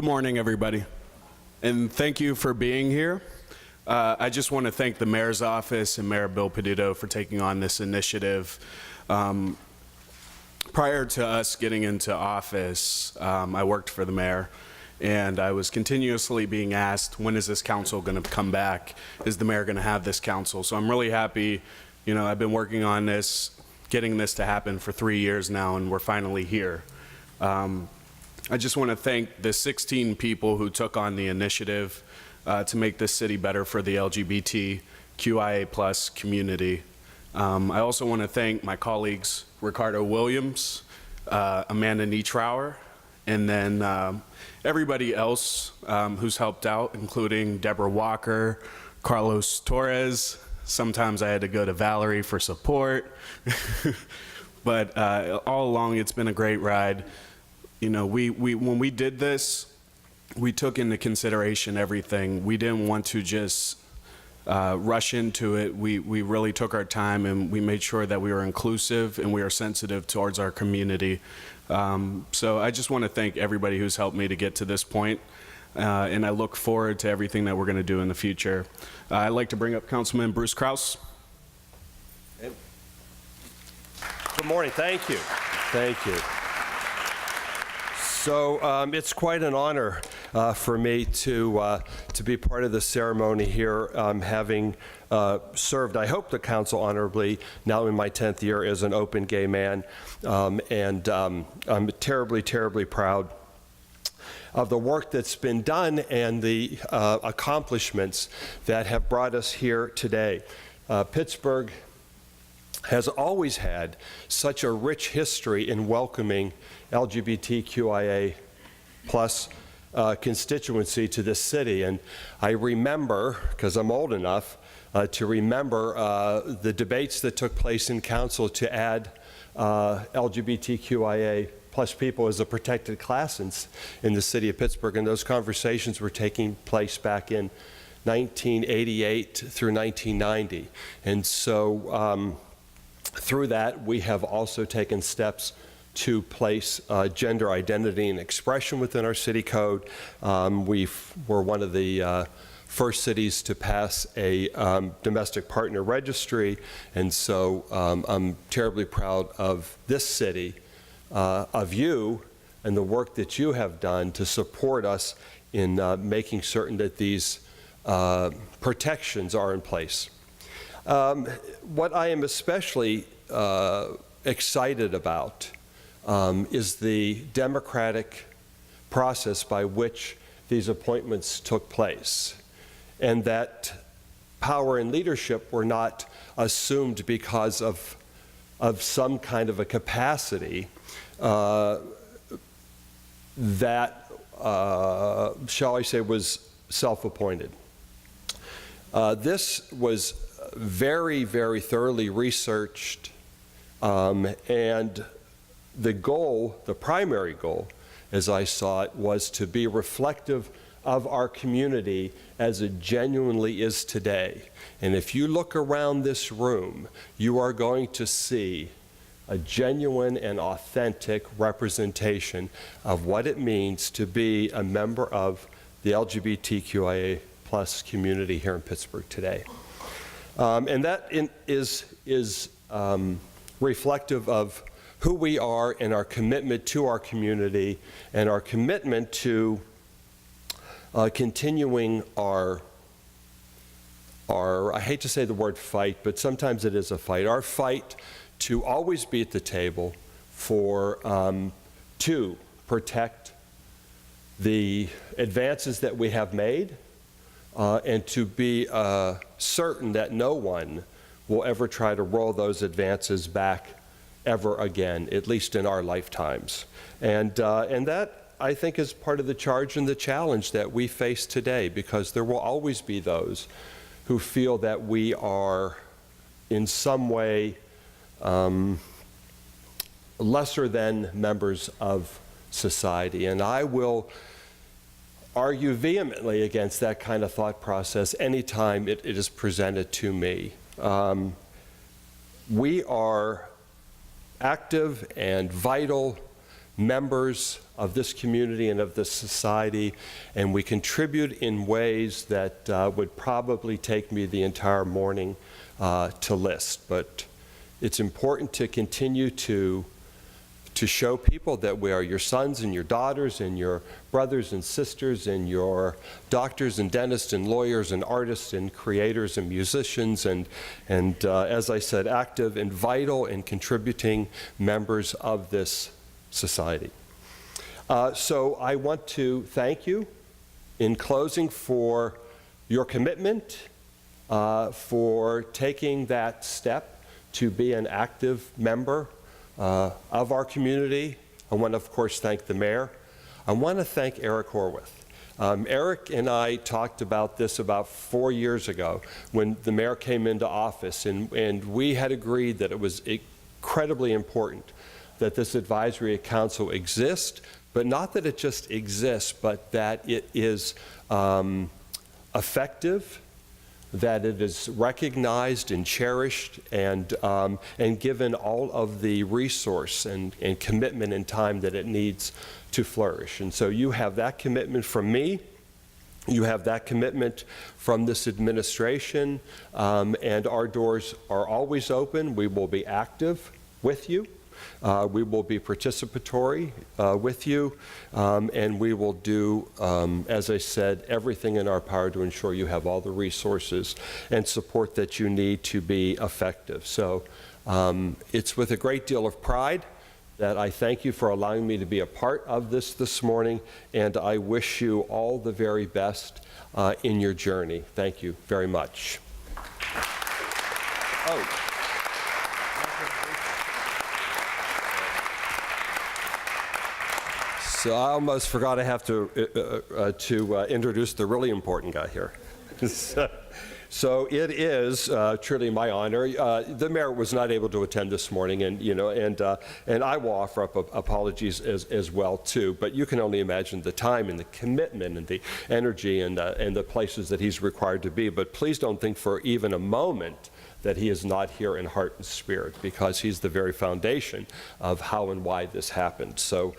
Good morning, everybody, and thank you for being here. I just want to thank the Mayor's Office and Mayor Bill Pedito for taking on this initiative. Prior to us getting into office, I worked for the mayor, and I was continuously being asked, when is this council going to come back? Is the mayor going to have this council? So I'm really happy. You know, I've been working on this, getting this to happen for 3 years now, and we're finally here. I just want to thank the 16 people who took on the initiative to make this city better for the LGBTQIA+ community. I also want to thank my colleagues, Ricardo Williams, Amanda Nietrauer, and then everybody else who's helped out, including Deborah Walker, Carlos Torres. Sometimes I had to go to Valerie for support. But all along, it's been a great ride. You know, when we did this, we took into consideration everything. We didn't want to just rush into it. We really took our time, and we made sure that we were inclusive and we are sensitive towards our community. So I just want to thank everybody who's helped me to get to this point, and I look forward to everything that we're going to do in the future. I'd like to bring up Councilman Bruce Kraus. Good morning. Thank you. Thank you. So it's quite an honor for me to be part of the ceremony here, having served, I hope, the council honorably, now in my 10th year as an open gay man, and I'm terribly, terribly proud of the work that's been done and the accomplishments that have brought us here today. Pittsburgh has always had such a rich history in welcoming LGBTQIA+ constituency to this city. And I remember, because I'm old enough, to remember the debates that took place in council to add LGBTQIA+ people as a protected class in the city of Pittsburgh. And those conversations were taking place back in 1988 through 1990. And so through that, we have also taken steps to place gender identity and expression within our city code. We were one of the first cities to pass a domestic partner registry, and so I'm terribly proud of this city, of you, and the work that you have done to support us in making certain that these protections are in place. What I am especially excited about is the democratic process by which these appointments took place, and that power and leadership were not assumed because of some kind of a capacity that, shall I say, was self-appointed. This was very, very thoroughly researched, and the goal, the primary goal, as I saw it, was to be reflective of our community as it genuinely is today. And if you look around this room, you are going to see a genuine and authentic representation of what it means to be a member of the LGBTQIA+ community here in Pittsburgh today. And that is reflective of who we are and our commitment to our community and our commitment to continuing our, I hate to say the word fight, but sometimes it is a fight, our fight to always be at the table for, to protect the advances that we have made, and to be certain that no one will ever try to roll those advances back ever again, at least in our lifetimes. And that, I think, is part of the charge and the challenge that we face today, because there will always be those who feel that we are in some way lesser than members of society. And I will argue vehemently against that kind of thought process anytime it is presented to me. We are active and vital members of this community and of this society, and we contribute in ways that would probably take me the entire morning to list. But it's important to continue to show people that we are your sons and your daughters and your brothers and sisters and your doctors and dentists and lawyers and artists and creators and musicians and as I said, active and vital and contributing members of this society. So I want to thank you in closing for your commitment, for taking that step to be an active member of our community. I want to, of course, thank the mayor. I want to thank Eric Horwath. Eric and I talked about this about 4 years ago when the mayor came into office, and we had agreed that it was incredibly important that this advisory council exists, but not that it just exists, but that it is effective, that it is recognized and cherished and given all of the resource and commitment and time that it needs to flourish. And so you have that commitment from me, you have that commitment from this administration, and our doors are always open. We will be active with you. We will be participatory with you, and we will do, as I said, everything in our power to ensure you have all the resources and support that you need to be effective. So it's with a great deal of pride that I thank you for allowing me to be a part of this morning, and I wish you all the very best in your journey. Thank you very much. Oh. So I almost forgot I have to introduce the really important guy here. So it is truly my honor. The mayor was not able to attend this morning, and I will offer up apologies as well too. But you can only imagine the time and the commitment and the energy and the places that he's required to be. But please don't think for even a moment that he is not here in heart and spirit, because he's the very foundation of how and why this happened. So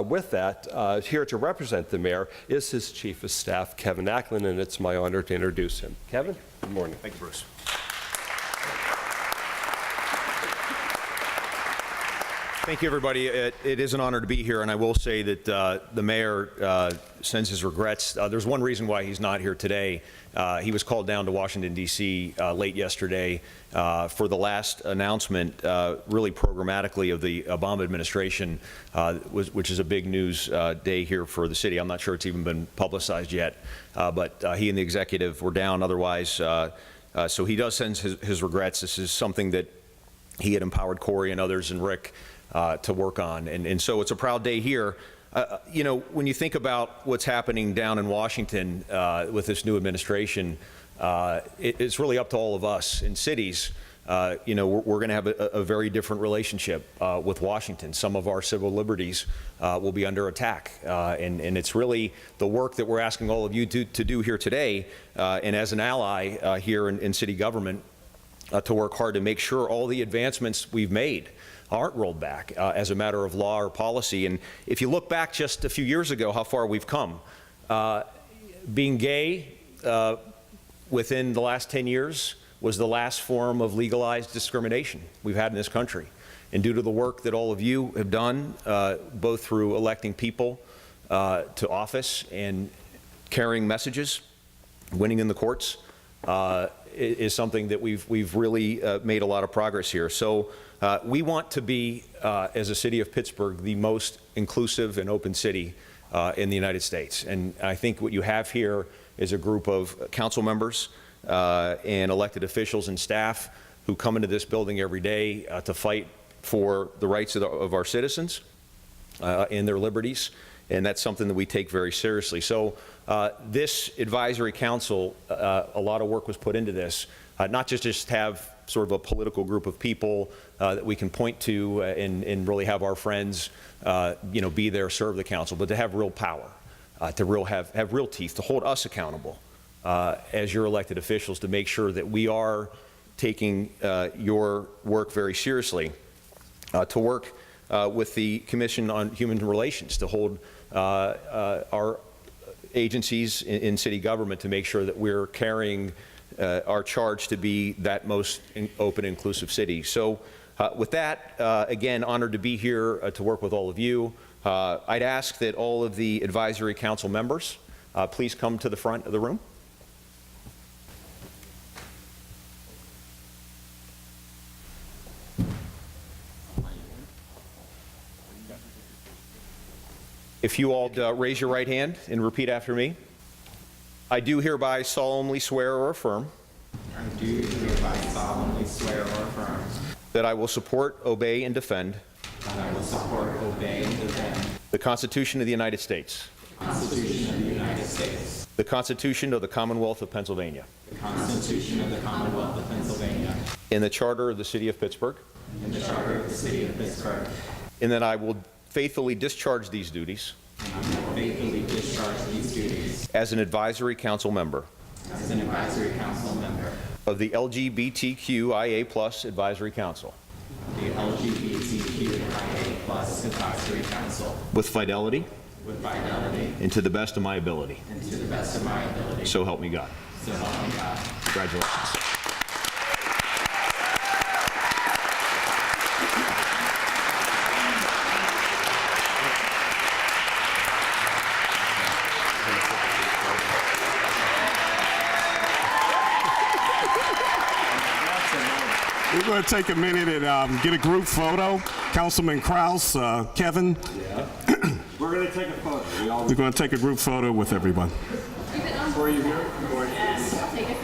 with that, here to represent the mayor is his chief of staff, Kevin Acklin, and it's my honor to introduce him. Kevin, good morning. Thank you, Bruce. Thank you, everybody. It is an honor to be here, and I will say that the mayor sends his regrets. There's one reason why he's not here today. He was called down to Washington, D.C. Late yesterday for the last announcement, really programmatically, of the Obama administration, which is a big news day here for the city. I'm not sure it's even been publicized yet, but he and the executive were down otherwise. So he does send his regrets. This is something that he had empowered Corey and others and Rick to work on. And so it's a proud day here. When you think about what's happening down in Washington with this new administration, it's really up to all of us in cities. We're going to have a very different relationship with Washington. Some of our civil liberties will be under attack. And it's really the work that we're asking all of you to do here today, and as an ally here in city government, to work hard to make sure all the advancements we've made aren't rolled back as a matter of law or policy. And if you look back just a few years ago, how far we've come. Being gay within the last 10 years was the last form of legalized discrimination we've had in this country. And due to the work that all of you have done, both through electing people to office and carrying messages, winning in the courts, is something that we've really made a lot of progress here. So we want to be, as a city of Pittsburgh, the most inclusive and open city in the United States. And I think what you have here is a group of council members and elected officials and staff who come into this building every day to fight for the rights of our citizens and their liberties. And that's something that we take very seriously. So this advisory council, a lot of work was put into this, not just have sort of a political group of people that we can point to and really have our friends, be there, serve the council, but to have real power, to have real teeth, to hold us accountable as your elected officials, to make sure that we are taking your work very seriously, to work with the Commission on Human Relations to hold our agencies in city government to make sure that we're carrying our charge to be that most open, inclusive city. So with that, again, honored to be here to work with all of you. I'd ask that all of the advisory council members please come to the front of the room. If you all raise your right hand and repeat after me. I do hereby solemnly swear or affirm. I do hereby solemnly swear or affirm. That I will support, obey, and defend. That I will support, obey, and defend. The Constitution of the United States. The Constitution of the United States. The Constitution of the Commonwealth of Pennsylvania. The Constitution of the Commonwealth of Pennsylvania. And the Charter of the City of Pittsburgh. And the Charter of the City of Pittsburgh. And that I will faithfully discharge these duties. And I will faithfully discharge these duties. As an advisory council member. As an advisory council member. Of the LGBTQIA+ Advisory Council. The LGBTQIA+ Advisory Council. With fidelity. With fidelity. And to the best of my ability. And to the best of my ability. So help me God. So help me God. Congratulations. We're going to take a minute and get a group photo. Councilman Kraus, Kevin. Yeah. We're going to take a photo. We're going to take a group photo with everyone. Were you here? Yes. Take it.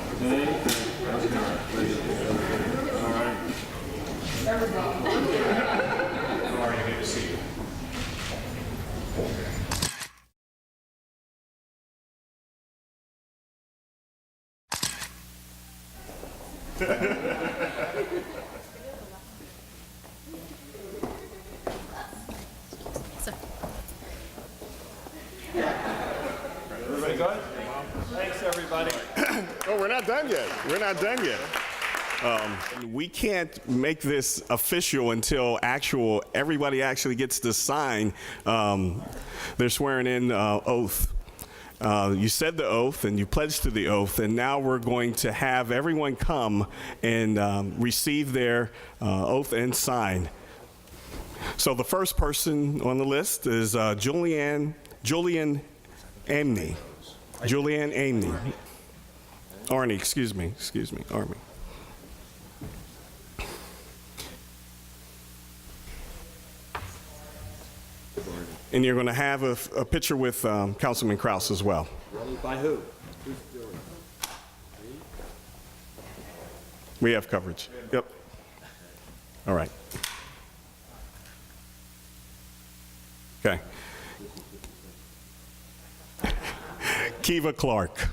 All right. Good to see you. Everybody good? Thanks, everybody. Oh, we're not done yet. We're not done yet. We can't make this official until everybody actually gets to sign their swearing in oath. You said the oath and you pledged to the oath, and now we're going to have everyone come and receive their oath and sign. So the first person on the list is Julianne Amney. Julianne Amney. Arnie, excuse me, Arnie. And you're going to have a picture with Councilman Kraus as well. By who? We have coverage. Yep. All right. Okay. Kiva Clark.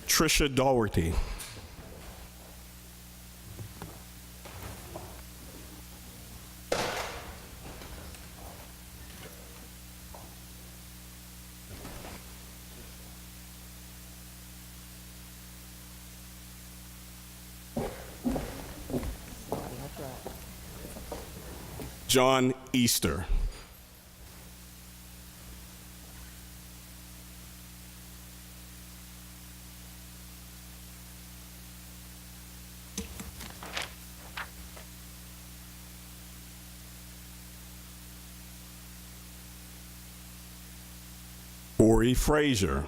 Trisha Dougherty. John Easter. Corey Frazier.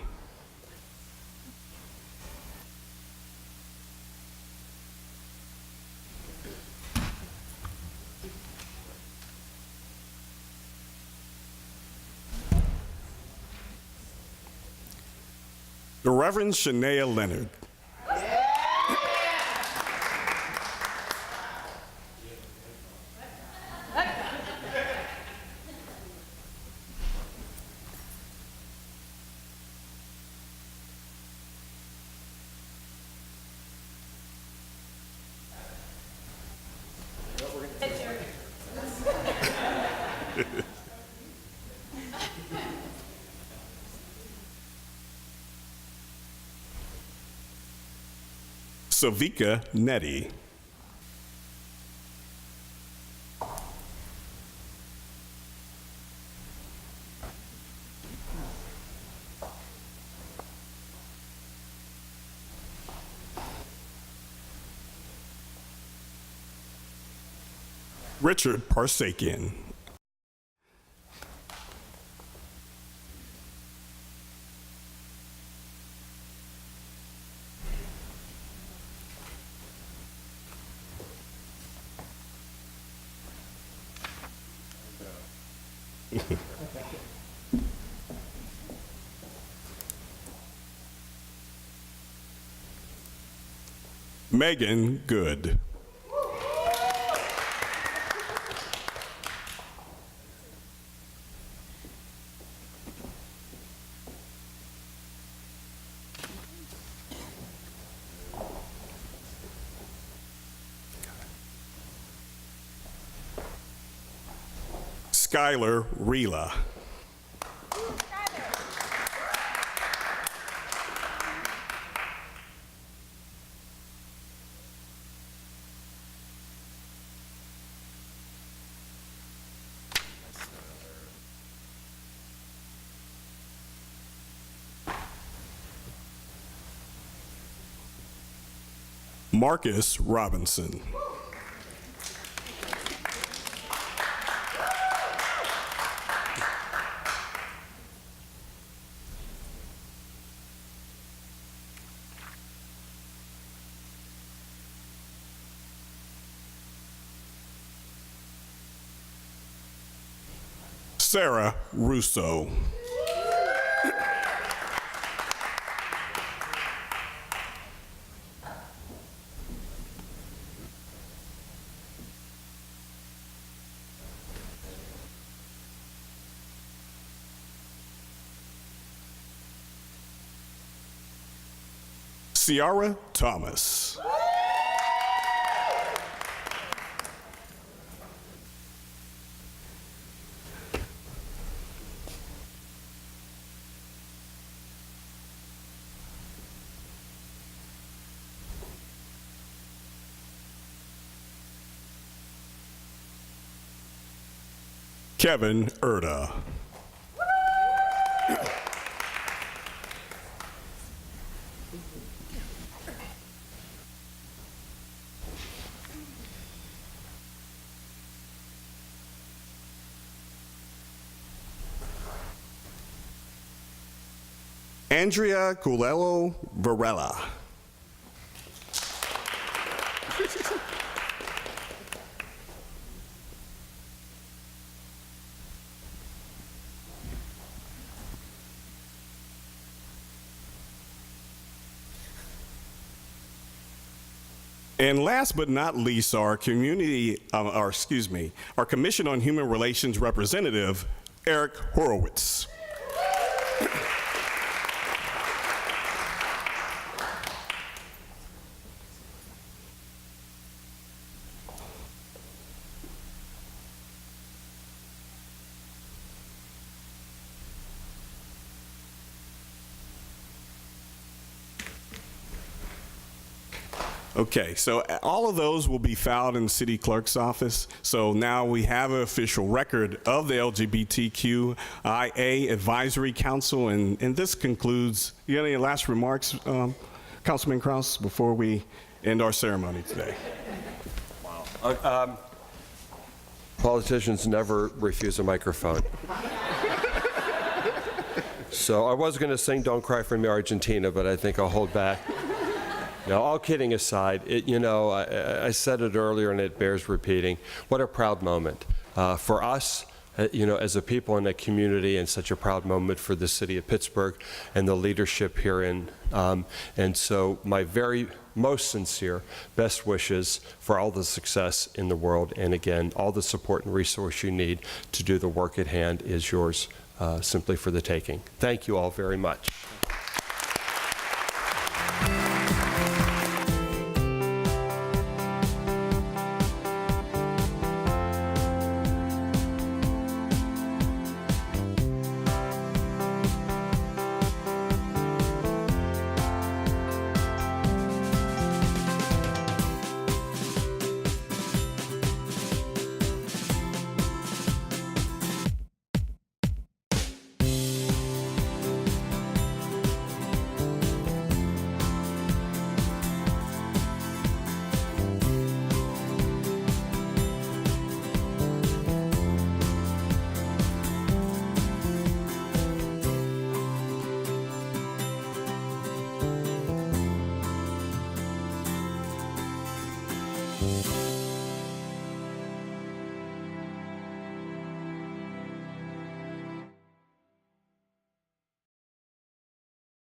The Reverend Shania Leonard. Savika Nettie. Richard Parsakian. Megan Good. Skylar Rila. Marcus Robinson. Sarah Russo. Ciara Thomas. Kevin Erda. Andrea Culelo Varela. And last but not least, our Commission on Human Relations representative, Eric Horowitz. Okay, so all of those will be filed in the city clerk's office. So now we have an official record of the LGBTQIA Advisory Council, and this concludes. You got any last remarks, Councilman Kraus, before we end our ceremony today? Politicians never refuse a microphone. So I was going to sing Don't Cry for Me, Argentina, but I think I'll hold back. Now, all kidding aside, I said it earlier and it bears repeating. What a proud moment for us, as a people in a community, and such a proud moment for the city of Pittsburgh and the leadership herein. And so my very most sincere best wishes for all the success in the world. And again, all the support and resource you need to do the work at hand is yours, simply for the taking. Thank you all very much. Pittsburgh.